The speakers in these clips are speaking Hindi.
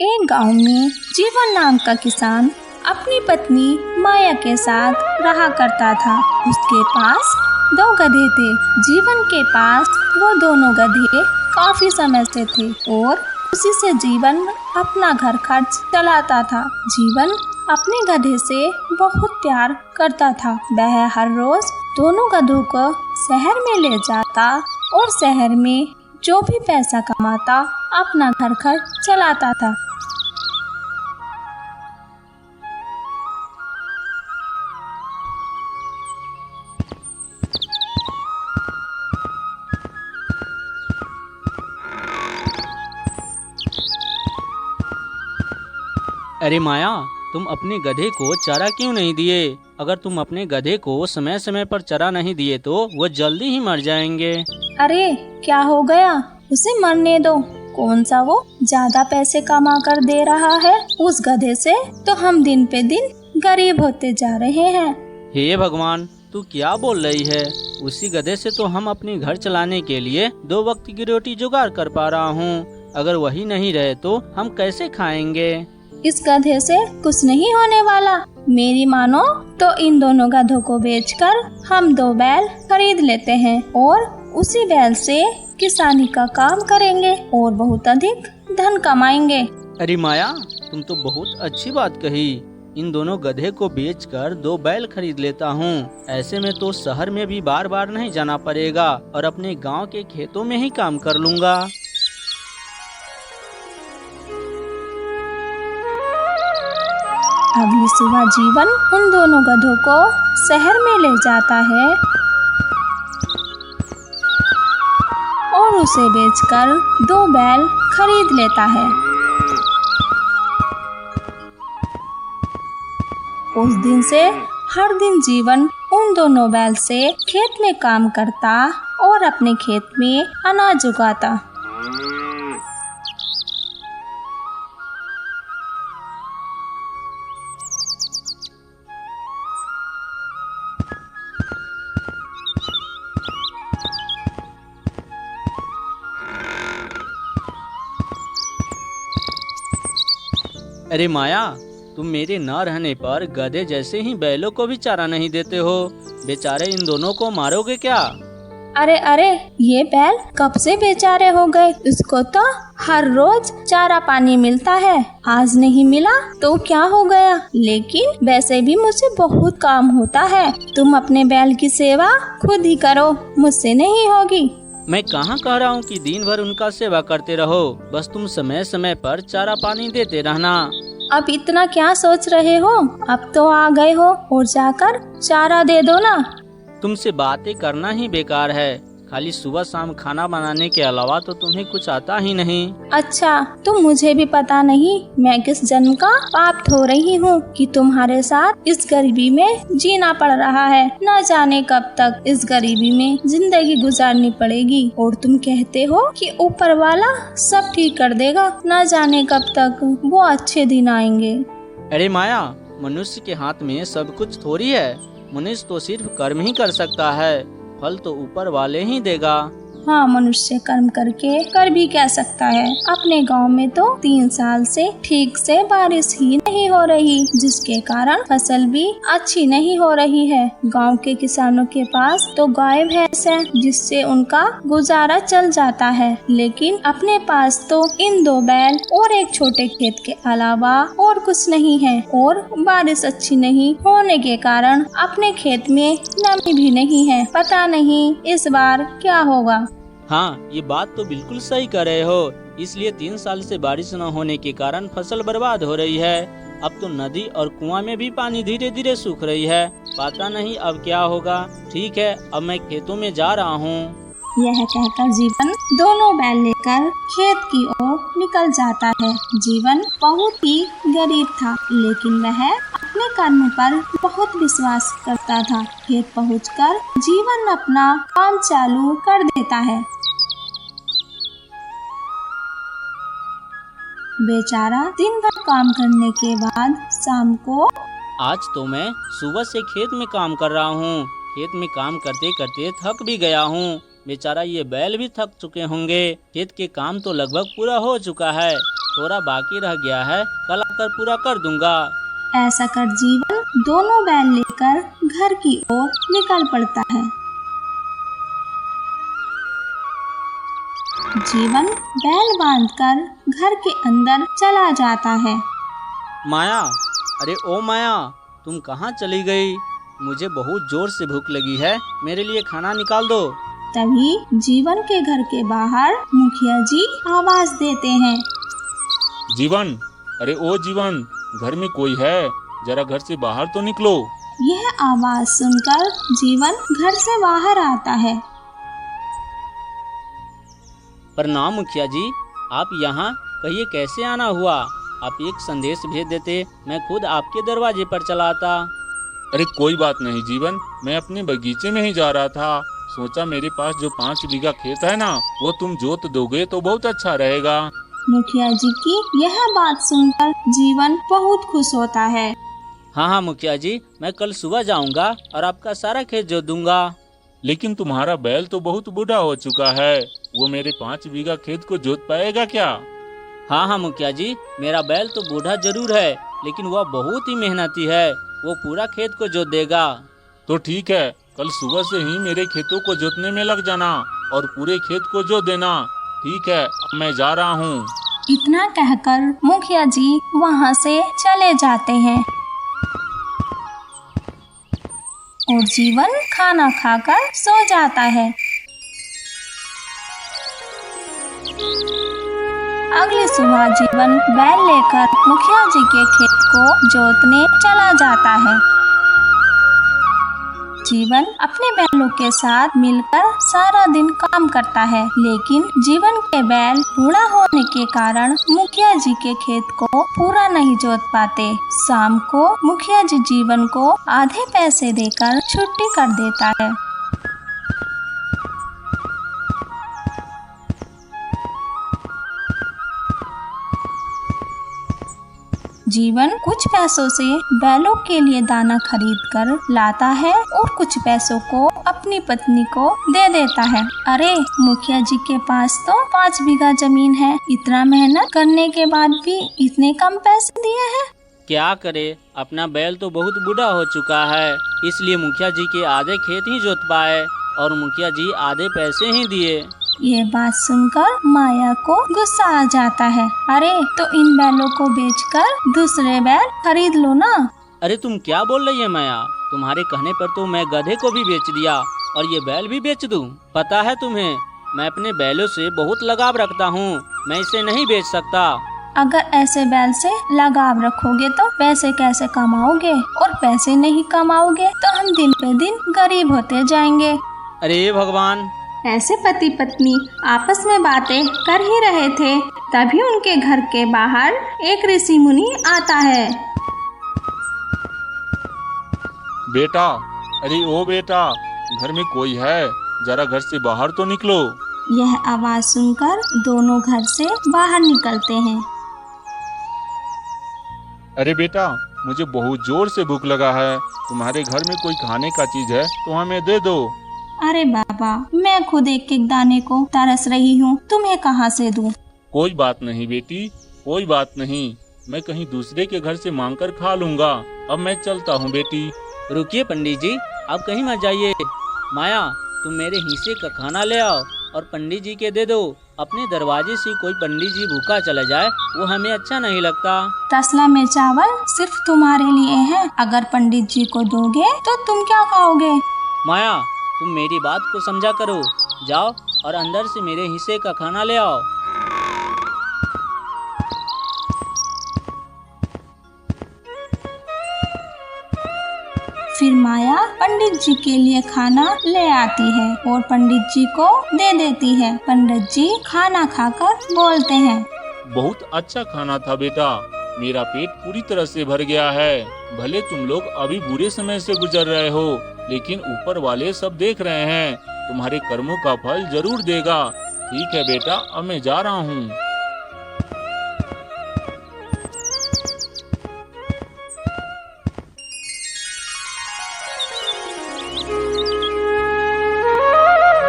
एक गांव में जीवन नाम का किसान अपनी पत्नी माया के साथ रहा करता था। उसके पास 2 गधे थे। जीवन के पास वो दोनों गधे काफी समय से थे और उसी से जीवन अपना घर खर्च चलाता था। जीवन अपने गधे से बहुत प्यार करता था। वह हर रोज दोनों गधों को शहर में ले जाता और शहर में जो भी पैसा कमाता अपना घर खर्च चलाता था। अरे माया, तुम अपने गधे को चारा क्यों नहीं दिए? अगर तुम अपने गधे को समय समय पर चारा नहीं दिए तो वो जल्दी ही मर जाएंगे। अरे क्या हो गया, उसे मरने दो। कौन सा वो ज्यादा पैसे कमा कर दे रहा है? उस गधे से तो हम दिन पे दिन गरीब होते जा रहे हैं। हे भगवान, तू क्या बोल रही है? उसी गधे से तो हम अपने घर चलाने के लिए 2 वक्त की रोटी जुगाड़ कर पा रहा हूँ। अगर वही नहीं रहे तो हम कैसे खाएंगे? इस गधे से कुछ नहीं होने वाला। मेरी मानो तो इन दोनों गधों को बेचकर हम 2 बैल खरीद लेते हैं और उसी बैल से किसानी का काम करेंगे और बहुत अधिक धन कमाएंगे। अरे माया, तुम तो बहुत अच्छी बात कही। इन दोनों गधे को बेचकर 2 बैल खरीद लेता हूँ। ऐसे में तो शहर में भी बार बार नहीं जाना पड़ेगा और अपने गांव के खेतों में ही काम कर लूँगा। अगली सुबह जीवन उन दोनों गधों को शहर में ले जाता है और उसे बेचकर 2 बैल खरीद लेता है। उस दिन से हर दिन जीवन उन दोनों बैल से खेत में काम करता और अपने खेत में अनाज उगाता। अरे माया, तुम मेरे न रहने पर गधे जैसे ही बैलों को भी चारा नहीं देते हो। बेचारे इन दोनों को मारोगे क्या? अरे ये बैल कब से बेचारे हो गए। इसको तो हर रोज चारा पानी मिलता है, आज नहीं मिला तो क्या हो गया। लेकिन वैसे भी मुझे बहुत काम होता है। तुम अपने बैल की सेवा खुद ही करो, मुझसे नहीं होगी। मैं कहाँ कह रहा हूँ कि दिन भर उनका सेवा करते रहो। बस तुम समय समय पर चारा पानी देते रहना। अब इतना क्या सोच रहे हो? अब तो आ गए हो और जाकर चारा दे दो ना। तुमसे बातें करना ही बेकार है। खाली सुबह शाम खाना बनाने के अलावा तो तुम्हें कुछ आता ही नहीं। अच्छा, तो मुझे भी पता नहीं मैं किस जन्म का पाप धो रही हूँ कि तुम्हारे साथ इस गरीबी में जीना पड़ रहा है। न जाने कब तक इस गरीबी में जिंदगी गुजारनी पड़ेगी और तुम कहते हो कि ऊपर वाला सब ठीक कर देगा। न जाने कब तक वो अच्छे दिन आएंगे। अरे माया, मनुष्य के हाथ में सब कुछ थोड़ी है। मनुष्य तो सिर्फ कर्म ही कर सकता है, फल तो ऊपर वाले ही देगा। हाँ, मनुष्य कर्म करके कर भी क्या सकता है। अपने गांव में तो 3 साल से ठीक से बारिश ही नहीं हो रही, जिसके कारण फसल भी अच्छी नहीं हो रही है। गांव के किसानों के पास तो गाय भैंस है जिससे उनका गुजारा चल जाता है, लेकिन अपने पास तो इन 2 बैल और एक छोटे खेत के अलावा और कुछ नहीं है। और बारिश अच्छी नहीं होने के कारण अपने खेत में नमी भी नहीं है। पता नहीं इस बार क्या होगा। हाँ, ये बात तो बिल्कुल सही कर रहे हो। इसलिए 3 साल से बारिश न होने के कारण फसल बर्बाद हो रही है। अब तो नदी और कुआं में भी पानी धीरे धीरे सूख रही है। पता नहीं अब क्या होगा। ठीक है, अब मैं खेतों में जा रहा हूँ। यह कहकर जीवन दोनों बैल लेकर खेत की ओर निकल जाता है। जीवन बहुत ही गरीब था, लेकिन वह अपने कर्म पर बहुत विश्वास करता था। खेत पहुंचकर जीवन अपना काम चालू कर देता है। बेचारा दिन भर काम करने के बाद शाम को आज तो मैं सुबह से खेत में काम कर रहा हूँ। खेत में काम करते करते थक भी गया हूँ। बेचारा ये बैल भी थक चुके होंगे। खेत के काम तो लगभग पूरा हो चुका है। थोड़ा बाकी रह गया है, कल आकर पूरा कर दूंगा। ऐसा कर जीवन दोनों बैल लेकर घर की ओर निकल पड़ता है। जीवन बैल बांधकर घर के अंदर चला जाता है। माया, अरे ओ माया, तुम कहाँ चली गई? मुझे बहुत जोर से भूख लगी है, मेरे लिए खाना निकाल दो। तभी जीवन के घर के बाहर मुखिया जी आवाज देते हैं। जीवन, अरे ओ जीवन, घर में कोई है? जरा घर से बाहर तो निकलो। यह आवाज सुनकर जीवन घर से बाहर आता है। प्रणाम मुखिया जी, आप यहाँ कहिए कैसे आना हुआ? आप एक संदेश भेज देते, मैं खुद आपके दरवाजे पर चला आता। अरे कोई बात नहीं जीवन, मैं अपने बगीचे में ही जा रहा था। सोचा मेरे पास जो 5 बीघा खेत है ना, वो तुम जोत दोगे तो बहुत अच्छा रहेगा। मुखिया जी की यह बात सुनकर जीवन बहुत खुश होता है। हाँ हाँ मुखिया जी, मैं कल सुबह जाऊंगा और आपका सारा खेत जोत दूंगा। लेकिन तुम्हारा बैल तो बहुत बूढ़ा हो चुका है, वो मेरे 5 बीघा खेत को जोत पाएगा क्या? हाँ हाँ मुखिया जी, मेरा बैल तो बूढ़ा जरूर है, लेकिन वह बहुत ही मेहनती है, वो पूरा खेत को जोत देगा। तो ठीक है, कल सुबह से ही मेरे खेतों को जोतने में लग जाना और पूरे खेत को जोत देना। ठीक है, अब मैं जा रहा हूँ। इतना कहकर मुखिया जी वहाँ से चले जाते हैं और जीवन खाना खाकर सो जाता है। अगली सुबह जीवन बैल लेकर मुखिया जी के खेत को जोतने चला जाता है। जीवन अपने बैलों के साथ मिलकर सारा दिन काम करता है, लेकिन जीवन के बैल बूढ़ा होने के कारण मुखिया जी के खेत को पूरा नहीं जोत पाते। शाम को मुखिया जी जीवन को आधे पैसे देकर छुट्टी कर देता है। जीवन कुछ पैसों से बैलों के लिए दाना खरीद कर लाता है और कुछ पैसों को अपनी पत्नी को दे देता है। अरे मुखिया जी के पास तो 5 बीघा जमीन है, इतना मेहनत करने के बाद भी इतने कम पैसे दिए हैं। क्या करे, अपना बैल तो बहुत बूढ़ा हो चुका है, इसलिए मुखिया जी के आधे खेत ही जोत पाए और मुखिया जी आधे पैसे ही दिए। ये बात सुनकर माया को गुस्सा आ जाता है। अरे तो इन बैलों को बेचकर दूसरे बैल खरीद लो ना। अरे तुम क्या बोल रही है माया? तुम्हारे कहने पर तो मैं गधे को भी बेच दिया और ये बैल भी बेच दूं। पता है तुम्हें, मैं अपने बैलों से बहुत लगाव रखता हूँ, मैं इसे नहीं बेच सकता। अगर ऐसे बैल से लगाव रखोगे तो पैसे कैसे कमाओगे, और पैसे नहीं कमाओगे तो हम दिन पे दिन गरीब होते जाएंगे। अरे भगवान! ऐसे पति पत्नी आपस में बातें कर ही रहे थे, तभी उनके घर के बाहर एक ऋषि मुनि आता है। बेटा, अरे ओ बेटा, घर में कोई है? जरा घर से बाहर तो निकलो। यह आवाज सुनकर दोनों घर से बाहर निकलते हैं। अरे बेटा, मुझे बहुत जोर से भूख लगा है, तुम्हारे घर में कोई खाने का चीज है तो हमें दे दो। अरे बाबा, मैं खुद एक एक दाने को तरस रही हूँ, तुम्हें कहाँ से दूँ? कोई बात नहीं बेटी, कोई बात नहीं, मैं कहीं दूसरे के घर से मांग कर खा लूँगा। अब मैं चलता हूँ बेटी। रुकिए पंडित जी, आप कहीं मत जाइए। माया, तुम मेरे हिस्से का खाना ले आओ और पंडित जी के दे दो। अपने दरवाजे से कोई पंडित जी भूखा चला जाए, वो हमें अच्छा नहीं लगता। तसला में चावल सिर्फ तुम्हारे लिए है, अगर पंडित जी को दोगे तो तुम क्या खाओगे? माया, तुम मेरी बात को समझा करो। जाओ और अंदर से मेरे हिस्से का खाना ले आओ। फिर माया पंडित जी के लिए खाना ले आती है और पंडित जी को दे देती है। पंडित जी खाना खाकर बोलते हैं, बहुत अच्छा खाना था बेटा, मेरा पेट पूरी तरह से भर गया है। भले तुम लोग अभी बुरे समय से गुजर रहे हो, लेकिन ऊपर वाले सब देख रहे हैं, तुम्हारे कर्मों का फल जरूर देगा। ठीक है बेटा, अब मैं जा रहा हूँ।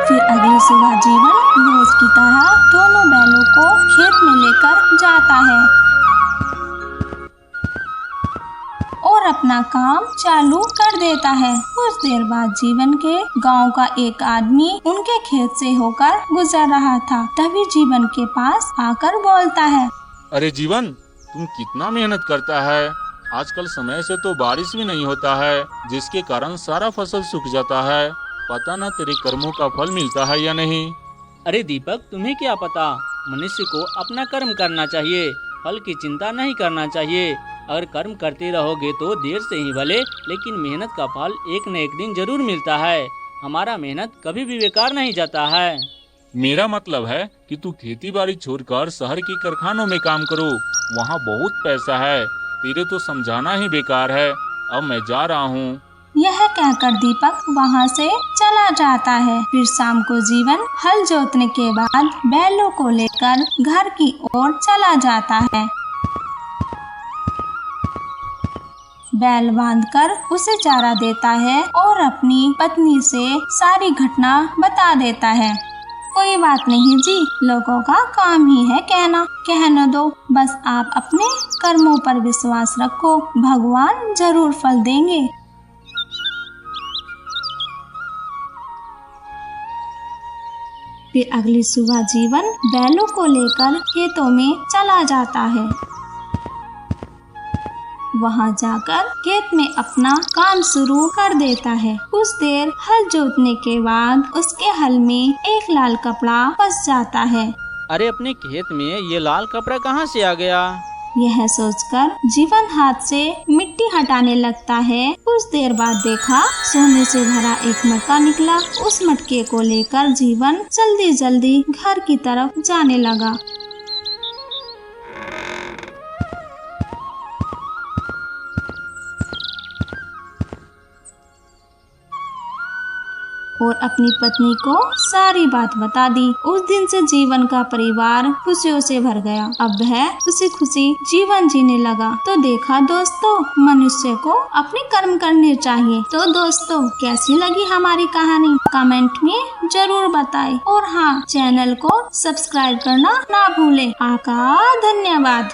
फिर अगली सुबह जीवन रोज की तरह दोनों बैलों को खेत में लेकर जाता है और अपना काम चालू कर देता है। कुछ देर बाद जीवन के गांव का एक आदमी उनके खेत से होकर गुजर रहा था। तभी जीवन के पास आकर बोलता है, अरे जीवन, तुम कितना मेहनत करता है। आजकल समय से तो बारिश भी नहीं होता है, जिसके कारण सारा फसल सूख जाता है। पता न तेरे कर्मों का फल मिलता है या नहीं। अरे दीपक, तुम्हें क्या पता, मनुष्य को अपना कर्म करना चाहिए, फल की चिंता नहीं करना चाहिए। अगर कर्म करते रहोगे तो देर से ही भले, लेकिन मेहनत का फल एक न एक दिन जरूर मिलता है। हमारा मेहनत कभी भी बेकार नहीं जाता है। मेरा मतलब है कि तू खेती बाड़ी छोड़कर शहर के कारखानों में काम करो, वहाँ बहुत पैसा है। तेरे तो समझाना ही बेकार है। अब मैं जा रहा हूँ। यह कहकर दीपक वहाँ से चला जाता है। फिर शाम को जीवन हल जोतने के बाद बैलों को लेकर घर की ओर चला जाता है। बैल बांधकर उसे चारा देता है और अपनी पत्नी से सारी घटना बता देता है। कोई बात नहीं जी, लोगों का काम ही है कहना, कहने दो। बस आप अपने कर्मों पर विश्वास रखो, भगवान जरूर फल देंगे। फिर अगली सुबह जीवन बैलों को लेकर खेतों में चला जाता है। वहां जाकर खेत में अपना काम शुरू कर देता है। कुछ देर हल जोतने के बाद उसके हल में एक लाल कपड़ा फंस जाता है। अरे अपने खेत में ये लाल कपड़ा कहाँ से आ गया? यह सोचकर जीवन हाथ से मिट्टी हटाने लगता है। कुछ देर बाद देखा सोने से भरा एक मटका निकला। उस मटके को लेकर जीवन जल्दी जल्दी घर की तरफ जाने लगा। और अपनी पत्नी को सारी बात बता दी। उस दिन से जीवन का परिवार खुशियों से भर गया। अब वह खुशी खुशी जीवन जीने लगा। तो देखा दोस्तों, मनुष्य को अपने कर्म करने चाहिए। तो दोस्तों, कैसी लगी हमारी कहानी कमेंट में जरूर बताएं। और हाँ, चैनल को सब्सक्राइब करना ना भूलें। आपका धन्यवाद।